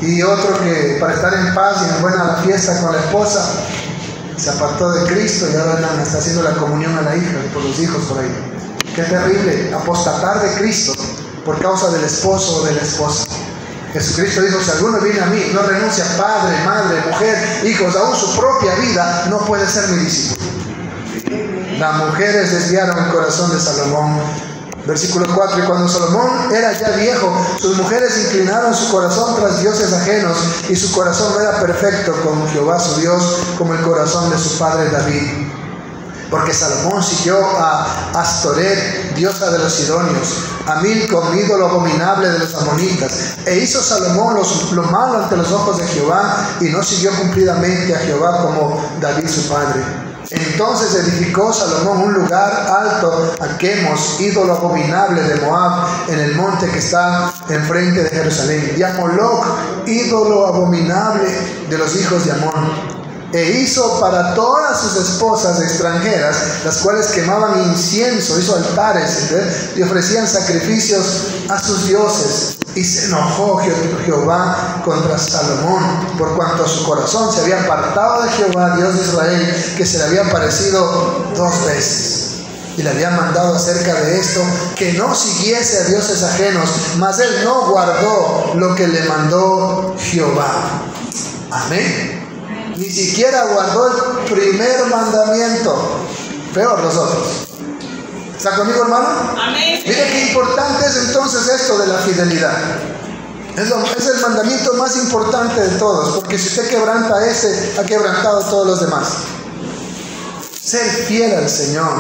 y otro que para estar en paz y en buena la fiesta con la esposa, se apartó de Cristo y ahora está haciendo la comunión a la hija y por los hijos por ahí. Qué terrible, apostatar de Cristo por causa del esposo o de la esposa. Jesucristo dijo, si alguno viene a mí, no renuncia a padre, madre, mujer, hijos, aún su propia vida, no puede ser mi discípulo. Las mujeres desviaron el corazón de Salomón. Versículo 4, y cuando Salomón era ya viejo, sus mujeres inclinaron su corazón tras dioses ajenos, y su corazón no era perfecto con Jehová su Dios, como el corazón de su padre David. Porque Salomón siguió a Astoret, diosa de los sidonios, a Milcom, ídolo abominable de los amonitas, e hizo Salomón lo malo ante los ojos de Jehová, y no siguió cumplidamente a Jehová como David su padre. Entonces edificó Salomón un lugar alto a Quemos, ídolo abominable de Moab, en el monte que está enfrente de Jerusalén, y a Moloc, ídolo abominable de los hijos de Amón. E hizo para todas sus esposas extranjeras, las cuales quemaban incienso, hizo altares, ¿entendés? Y ofrecían sacrificios a sus dioses. Y se enojó Jehová contra Salomón, por cuanto su corazón se había apartado de Jehová, Dios de Israel, que se le había aparecido 2 veces. Y le había mandado acerca de esto, que no siguiese a dioses ajenos, mas él no guardó lo que le mandó Jehová. Amén. Ni siquiera guardó el primer mandamiento. Peor los otros. ¿Está conmigo, hermano? Amén. Mire qué importante es entonces esto de la fidelidad. Es el mandamiento más importante de todos, porque si usted quebranta ese, ha quebrantado todos los demás. Ser fiel al Señor.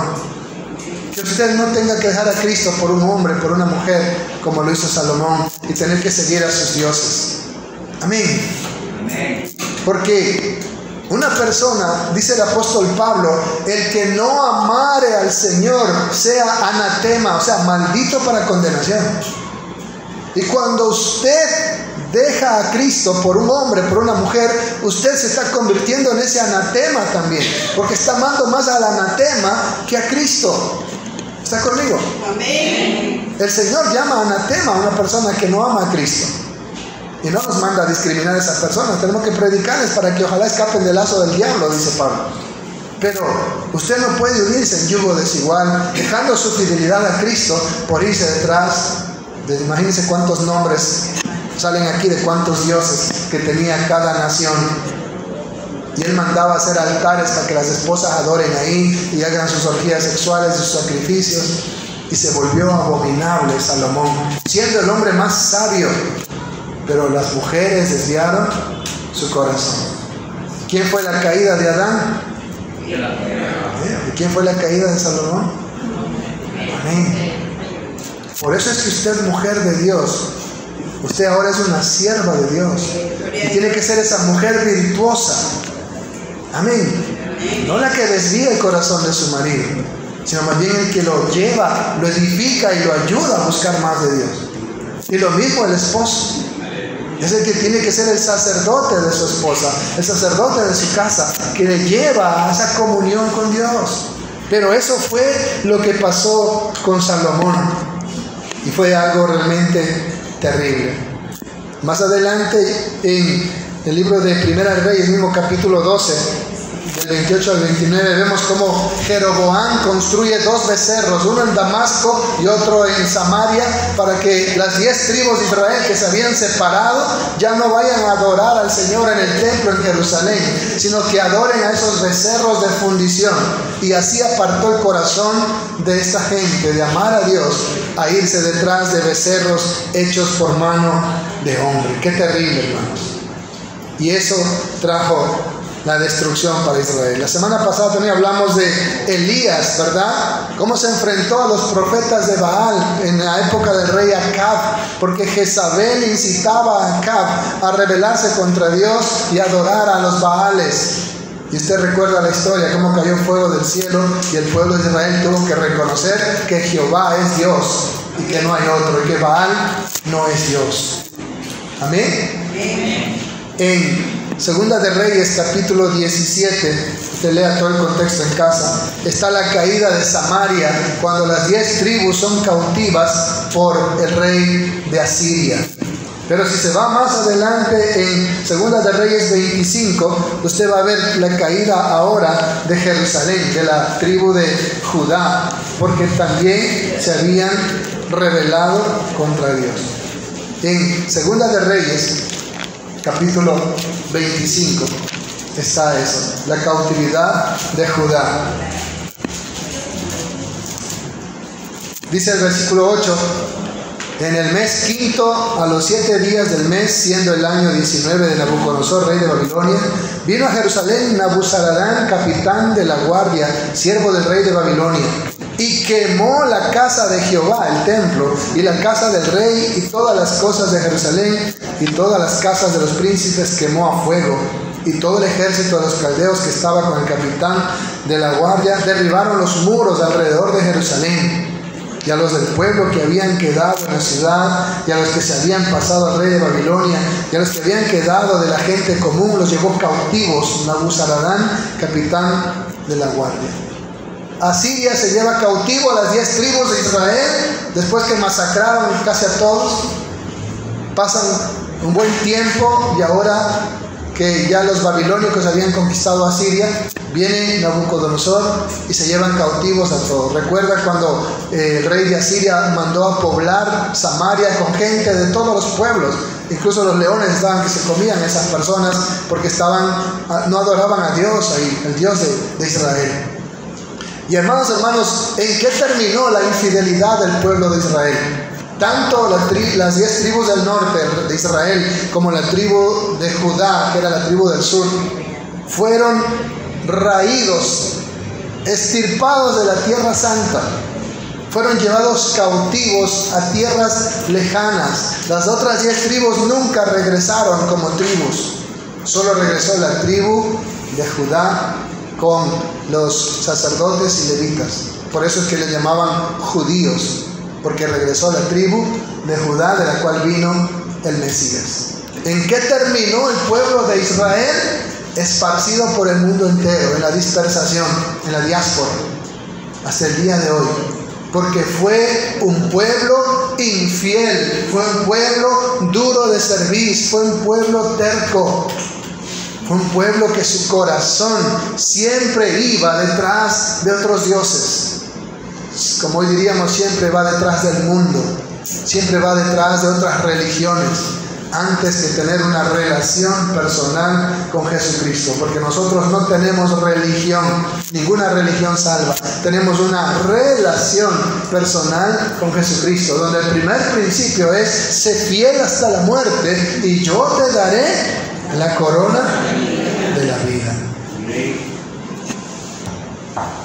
Que usted no tenga que dejar a Cristo por un hombre, por una mujer, como lo hizo Salomón, y tener que seguir a sus dioses. Amén. Amén. Porque una persona, dice el apóstol Pablo, el que no amare al Señor sea anatema, o sea, maldito para condenación. Y cuando usted deja a Cristo por un hombre, por una mujer, usted se está convirtiendo en ese anatema también, porque está amando más al anatema que a Cristo. ¿Está conmigo? Amén. El Señor llama anatema a una persona que no ama a Cristo. Y no nos manda a discriminar a esas personas. Tenemos que predicarles para que ojalá escapen del lazo del diablo, dice Pablo. Pero usted no puede unirse en yugo desigual, dejando su fidelidad a Cristo por irse detrás de, imagínense cuántos nombres salen aquí de cuántos dioses que tenía cada nación. Y él mandaba hacer altares para que las esposas adoren ahí y hagan sus orgías sexuales y sus sacrificios. Y se volvió abominable Salomón, siendo el hombre más sabio. Pero las mujeres desviaron su corazón. ¿Quién fue la caída de Adán? ¿Y quién fue la caída de Salomón? Amén. Por eso es que usted es mujer de Dios. Usted ahora es una sierva de Dios. Y tiene que ser esa mujer virtuosa. Amén. No la que desvía el corazón de su marido, sino más bien el que lo lleva, lo edifica y lo ayuda a buscar más de Dios. Y lo mismo el esposo. Es el que tiene que ser el sacerdote de su esposa, el sacerdote de su casa, que le lleva a esa comunión con Dios. Pero eso fue lo que pasó con Salomón. Y fue algo realmente terrible. Más adelante en el libro de Primera Reyes, mismo capítulo 12, del 28 al 29, vemos cómo Jeroboam construye 2 becerros, uno en Damasco y otro en Samaria, para que las 10 tribus de Israel que se habían separado ya no vayan a adorar al Señor en el templo en Jerusalén, sino que adoren a esos becerros de fundición. Y así apartó el corazón de esta gente de amar a Dios a irse detrás de becerros hechos por mano de hombre. Qué terrible, hermanos. Y eso trajo la destrucción para Israel. La semana pasada también hablamos de Elías, ¿verdad? Cómo se enfrentó a los profetas de Baal en la época del rey Acab, porque Jezabel incitaba a Acab a rebelarse contra Dios y adorar a los Baales. Y usted recuerda la historia, cómo cayó fuego del cielo y el pueblo de Israel tuvo que reconocer que Jehová es Dios y que no hay otro, y que Baal no es Dios. Amén. En Segunda de Reyes, capítulo 17, usted lea todo el contexto en casa, está la caída de Samaria, cuando las 10 tribus son cautivas por el rey de Asiria. Pero si se va más adelante en Segunda de Reyes 25, usted va a ver la caída ahora de Jerusalén, de la tribu de Judá, porque también se habían rebelado contra Dios. En Segunda de Reyes, capítulo 25, está eso, la cautividad de Judá. Dice el versículo 8: en el mes quinto, a los 7 días del mes, siendo el año 19 de Nabucodonosor, rey de Babilonia, vino a Jerusalén Nabuzaradán, capitán de la guardia, siervo del rey de Babilonia, y quemó la casa de Jehová, el templo, y la casa del rey, y todas las cosas de Jerusalén, y todas las casas de los príncipes quemó a fuego. Y todo el ejército de los caldeos que estaba con el capitán de la guardia derribaron los muros alrededor de Jerusalén. Y a los del pueblo que habían quedado en la ciudad, y a los que se habían pasado al rey de Babilonia, y a los que habían quedado de la gente común, los llevó cautivos Nabuzaradán, capitán de la guardia. Asiria se lleva cautivo a las 10 tribus de Israel, después que masacraron casi a todos. Pasan un buen tiempo y ahora que ya los babilónicos habían conquistado a Siria, viene Nabucodonosor y se llevan cautivos a todos. Recuerda cuando el rey de Asiria mandó a poblar Samaria con gente de todos los pueblos. Incluso los leones estaban que se comían a esas personas porque no adoraban a Dios ahí, el Dios de Israel. Y hermanos, ¿en qué terminó la infidelidad del pueblo de Israel? Tanto las 10 tribus del norte de Israel como la tribu de Judá, que era la tribu del sur, fueron raídos, extirpados de la tierra santa. Fueron llevados cautivos a tierras lejanas. Las otras 10 tribus nunca regresaron como tribus. Solo regresó la tribu de Judá con los sacerdotes y levitas. Por eso es que le llamaban judíos, porque regresó la tribu de Judá, de la cual vino el Mesías. ¿En qué terminó el pueblo de Israel? Esparcido por el mundo entero, en la dispersación, en la diáspora, hasta el día de hoy. Porque fue un pueblo infiel, fue un pueblo duro de cerviz, fue un pueblo terco, fue un pueblo que su corazón siempre iba detrás de otros dioses. Como hoy diríamos, siempre va detrás del mundo, siempre va detrás de otras religiones, antes que tener una relación personal con Jesucristo. Porque nosotros no tenemos religión, ninguna religión salva. Tenemos una relación personal con Jesucristo, donde el primer principio es: sé fiel hasta la muerte y yo te daré la corona de la vida.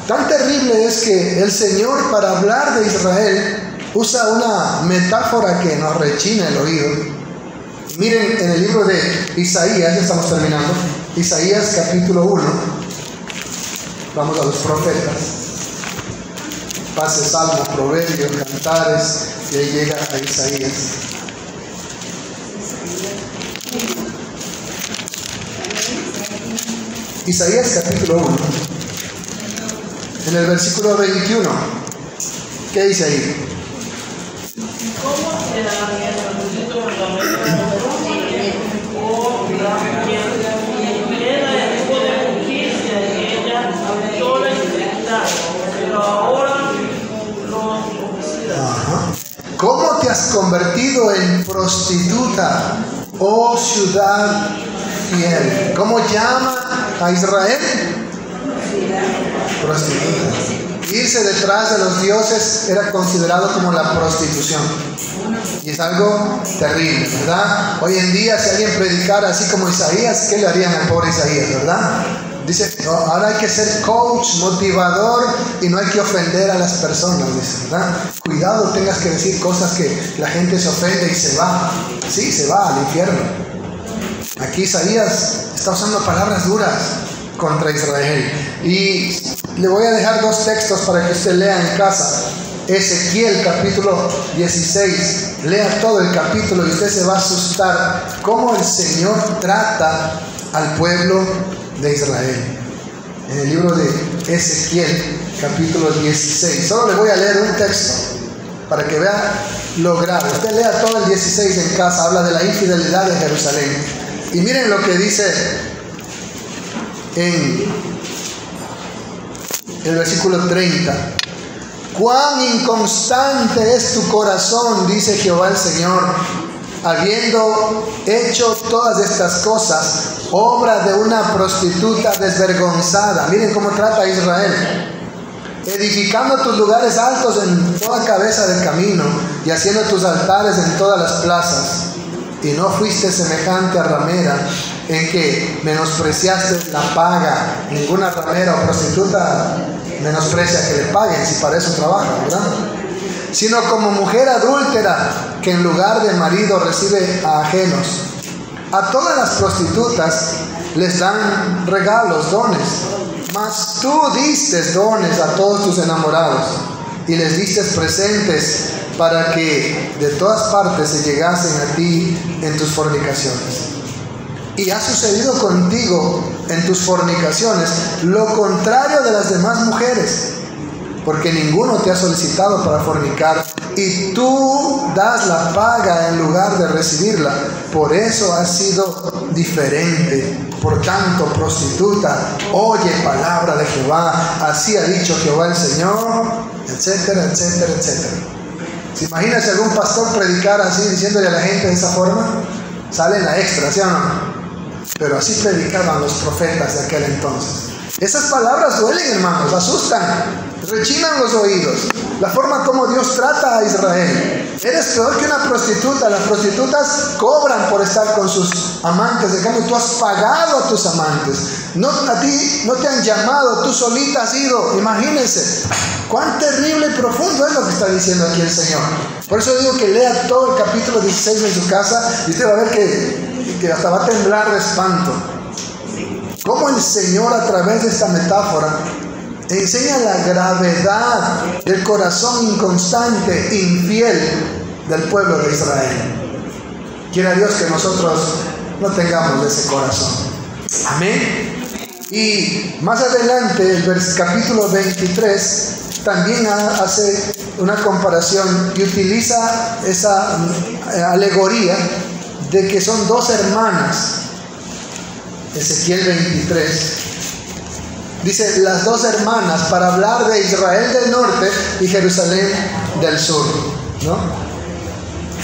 Tan terrible es que el Señor, para hablar de Israel, usa una metáfora que nos rechina el oído. Miren en el libro de Isaías, ya estamos terminando, Isaías capítulo 1, vamos a los profetas, pase salmos, proverbios, cantares, y ahí llega a Isaías. Isaías capítulo 1. En el versículo 21, ¿qué dice ahí? ¿Cómo te has convertido en prostituta, oh ciudad fiel? ¿Cómo llama a Israel? Prostituta. Irse detrás de los dioses era considerado como la prostitución. Y es algo terrible, ¿verdad? Hoy en día, si alguien predicara así como Isaías, ¿qué le harían al pobre Isaías, verdad? Dice, no, ahora hay que ser coach, motivador, y no hay que ofender a las personas, dice, ¿verdad? Cuidado, tengas que decir cosas que la gente se ofende y se va. Sí, se va al infierno. Aquí Isaías está usando palabras duras contra Israel. Y le voy a dejar 2 textos para que usted lea en casa. Ezequiel capítulo 16. Lea todo el capítulo y usted se va a asustar cómo el Señor trata al pueblo de Israel. En el libro de Ezequiel capítulo 16. Solo le voy a leer un texto para que vea lo grave. Usted lea todo el 16 en casa. Habla de la infidelidad de Jerusalén. Y miren lo que dice en el versículo 30. Cuán inconstante es tu corazón, dice Jehová el Señor. habiendo hecho todas estas cosas, obra de una prostituta desvergonzada. Miren cómo trata a Israel. Edificando tus lugares altos en toda cabeza del camino y haciendo tus altares en todas las plazas. Y no fuiste semejante a ramera, en que menospreciaste la paga. Ninguna ramera o prostituta menosprecia que le paguen, si para eso trabaja, ¿verdad? Sino como mujer adúltera, que en lugar de marido recibe a ajenos. A todas las prostitutas les dan regalos, dones, mas tú diste dones a todos tus enamorados, y les diste presentes para que de todas partes se llegasen a ti en tus fornicaciones. Y ha sucedido contigo en tus fornicaciones lo contrario de las demás mujeres, porque ninguno te ha solicitado para fornicar, y tú das la paga en lugar de recibirla. Por eso has sido diferente. Por tanto, prostituta, oye palabra de Jehová. Así ha dicho Jehová el Señor, etcétera, etcétera, etcétera. ¿Se imagina si algún pastor predicara así, diciéndole a la gente de esa forma? Sale en la extra, ¿sí o no? Pero así predicaban los profetas de aquel entonces. Esas palabras duelen, hermanos, asustan, rechinan los oídos. La forma como Dios trata a Israel. Eres peor que una prostituta. Las prostitutas cobran por estar con sus amantes. En cambio, tú has pagado a tus amantes. A ti no te han llamado, tú solita has ido. Imagínense cuán terrible y profundo es lo que está diciendo aquí el Señor. Por eso digo que lea todo el capítulo 16 en su casa y usted va a ver que hasta va a temblar de espanto. Cómo el Señor, a través de esta metáfora, enseña la gravedad del corazón inconstante, infiel del pueblo de Israel. Quiera Dios que nosotros no tengamos ese corazón. Amén. Y más adelante, el capítulo 23 también hace una comparación y utiliza esa alegoría de que son dos hermanas. Ezequiel 23 dice las dos hermanas, para hablar de Israel del norte y Jerusalén del sur, ¿no?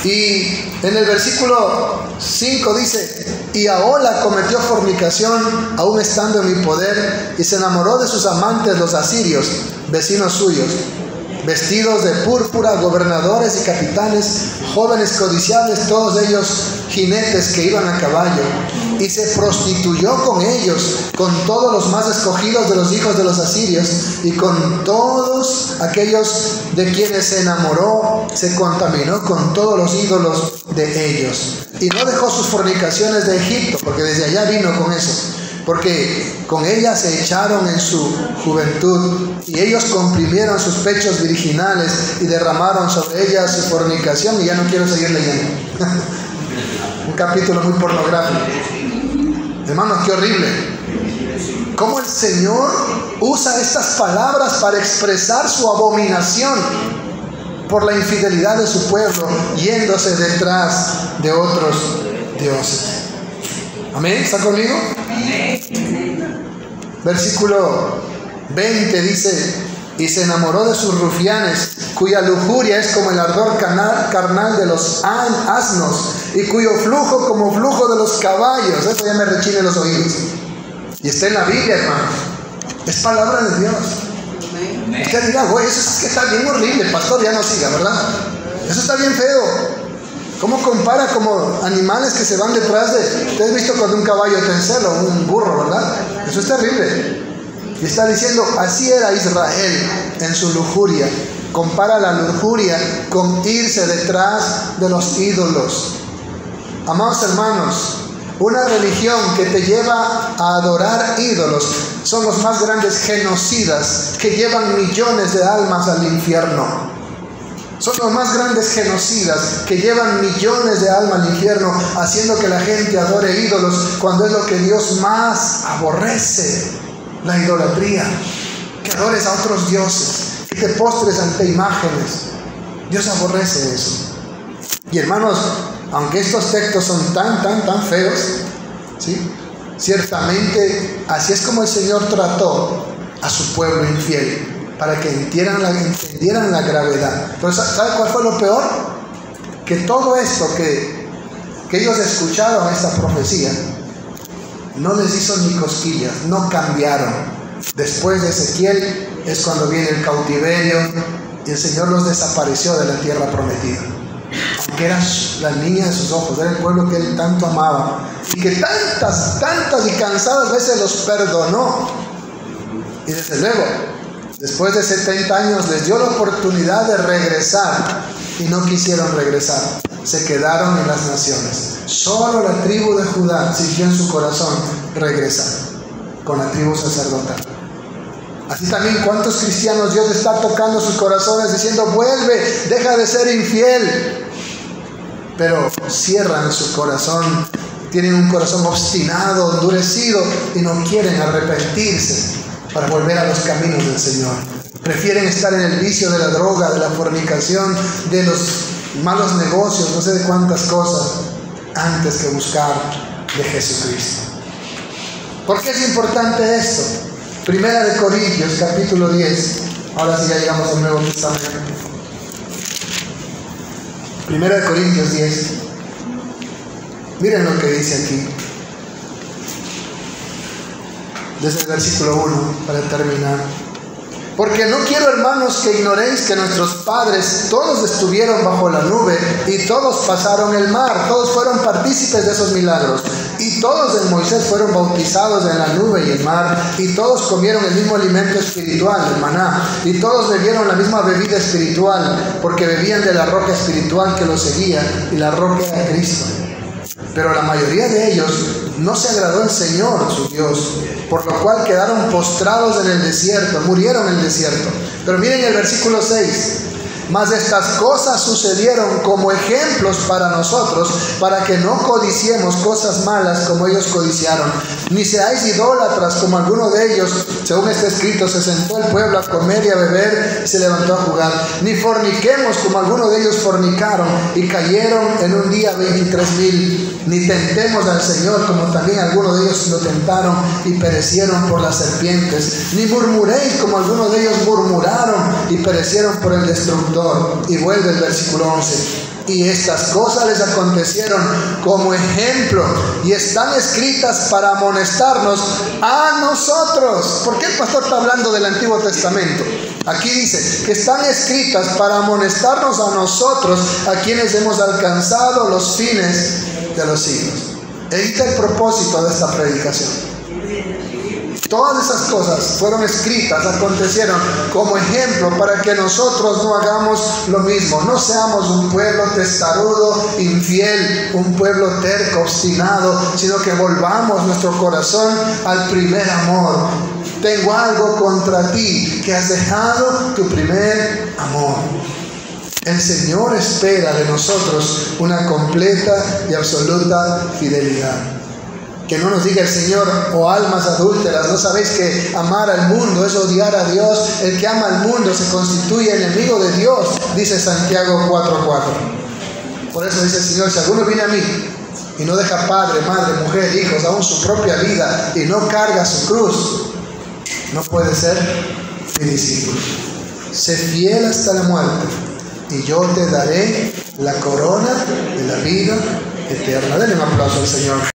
Y en el versículo 5 dice: y Ahola cometió fornicación aún estando en mi poder, y se enamoró de sus amantes los asirios, vecinos suyos, vestidos de púrpura, gobernadores y capitanes, jóvenes codiciables, todos ellos jinetes que iban a caballo, y se prostituyó con ellos, con todos los más escogidos de los hijos de los asirios, y con todos aquellos de quienes se enamoró, se contaminó con todos los ídolos de ellos. Y no dejó sus fornicaciones de Egipto, porque desde allá vino con eso, porque con ella se echaron en su juventud, y ellos comprimieron sus pechos virginales y derramaron sobre ella su fornicación. Y ya no quiero seguir leyendo. Un capítulo muy pornográfico. Hermanos, qué horrible. Cómo el Señor usa estas palabras para expresar su abominación por la infidelidad de su pueblo, yéndose detrás de otros dioses. Amén, ¿está conmigo? Versículo 20 dice: y se enamoró de sus rufianes, cuya lujuria es como el ardor carnal de los asnos, y cuyo flujo como flujo de los caballos. Eso ya me rechina los oídos. Y está en la Biblia, hermano. Es palabra de Dios. Usted dirá: güey, eso es que está bien horrible, pastor, ya no siga, ¿verdad? Eso está bien feo. ¿Cómo compara como animales que se van detrás de... Usted ha visto cuando un caballo te encela, un burro, ¿verdad? Eso es terrible. Y está diciendo: así era Israel en su lujuria. Compara la lujuria con irse detrás de los ídolos. Amados hermanos, una religión que te lleva a adorar ídolos son los más grandes genocidas que llevan millones de almas al infierno. Son los más grandes genocidas que llevan millones de almas al infierno, haciendo que la gente adore ídolos cuando es lo que Dios más aborrece: la idolatría. Que adores a otros dioses, que te postres ante imágenes. Dios aborrece eso. Y hermanos, aunque estos textos son tan feos, ¿sí?, ciertamente así es como el Señor trató a su pueblo infiel, para que entendieran la gravedad. Pero ¿sabe cuál fue lo peor? Que todo esto que que ellos escucharon esta profecía, no les hizo ni cosquillas, no cambiaron. Después de Ezequiel es cuando viene el cautiverio y el Señor los desapareció de la tierra prometida. Aunque era la niña de sus ojos, era el pueblo que Él tanto amaba y que tantas y cansadas veces los perdonó. Y desde luego, después de 70 años les dio la oportunidad de regresar y no quisieron regresar. Se quedaron en las naciones. Solo la tribu de Judá sintió en su corazón regresar con la tribu sacerdotal. Así también, ¿cuántos cristianos Dios está tocando sus corazones diciendo: vuelve, deja de ser infiel? Pero cierran su corazón, tienen un corazón obstinado, endurecido y no quieren arrepentirse para volver a los caminos del Señor. Prefieren estar en el vicio de la droga, de la fornicación, de los malos negocios, no sé de cuántas cosas, antes que buscar de Jesucristo. ¿Por qué es importante esto? Primera de Corintios, capítulo 10. Ahora sí ya llegamos al Nuevo Testamento. Primera de Corintios 10. Miren lo que dice aquí. Desde el versículo 1, para terminar. Porque no quiero, hermanos, que ignoréis que nuestros padres todos estuvieron bajo la nube y todos pasaron el mar, todos fueron partícipes de esos milagros, y todos en Moisés fueron bautizados en la nube y el mar, y todos comieron el mismo alimento espiritual, el maná, y todos bebieron la misma bebida espiritual, porque bebían de la roca espiritual que los seguía, y la roca era Cristo. Pero la mayoría de ellos no se agradó el Señor, su Dios, por lo cual quedaron postrados en el desierto, murieron en el desierto. Pero miren el versículo 6. Mas estas cosas sucedieron como ejemplos para nosotros, para que no codiciemos cosas malas como ellos codiciaron, ni seáis idólatras como alguno de ellos, según está escrito: se sentó el pueblo a comer y a beber y se levantó a jugar, ni forniquemos como alguno de ellos fornicaron y cayeron en un día 23,000, ni tentemos al Señor como también algunos de ellos lo tentaron y perecieron por las serpientes, ni murmuréis como algunos de ellos murmuraron y perecieron por el destructor. Y vuelve el versículo 11. Y estas cosas les acontecieron como ejemplo y están escritas para amonestarnos a nosotros. ¿Por qué el pastor está hablando del Antiguo Testamento? Aquí dice que están escritas para amonestarnos a nosotros, a quienes hemos alcanzado los fines de los siglos. Este es el propósito de esta predicación. Todas esas cosas fueron escritas, acontecieron como ejemplo para que nosotros no hagamos lo mismo. No seamos un pueblo testarudo, infiel, un pueblo terco, obstinado, sino que volvamos nuestro corazón al primer amor. Tengo algo contra ti, que has dejado tu primer amor. El Señor espera de nosotros una completa y absoluta fidelidad. Que no nos diga el Señor: oh almas adúlteras, ¿no sabéis que amar al mundo es odiar a Dios? El que ama al mundo se constituye enemigo de Dios, dice Santiago 4:4. Por eso dice el Señor: si alguno viene a mí y no deja padre, madre, mujer, hijos, aún su propia vida, y no carga su cruz, no puede ser mi discípulo. Sé fiel hasta la muerte, y yo te daré la corona de la vida eterna. Denle un aplauso al Señor.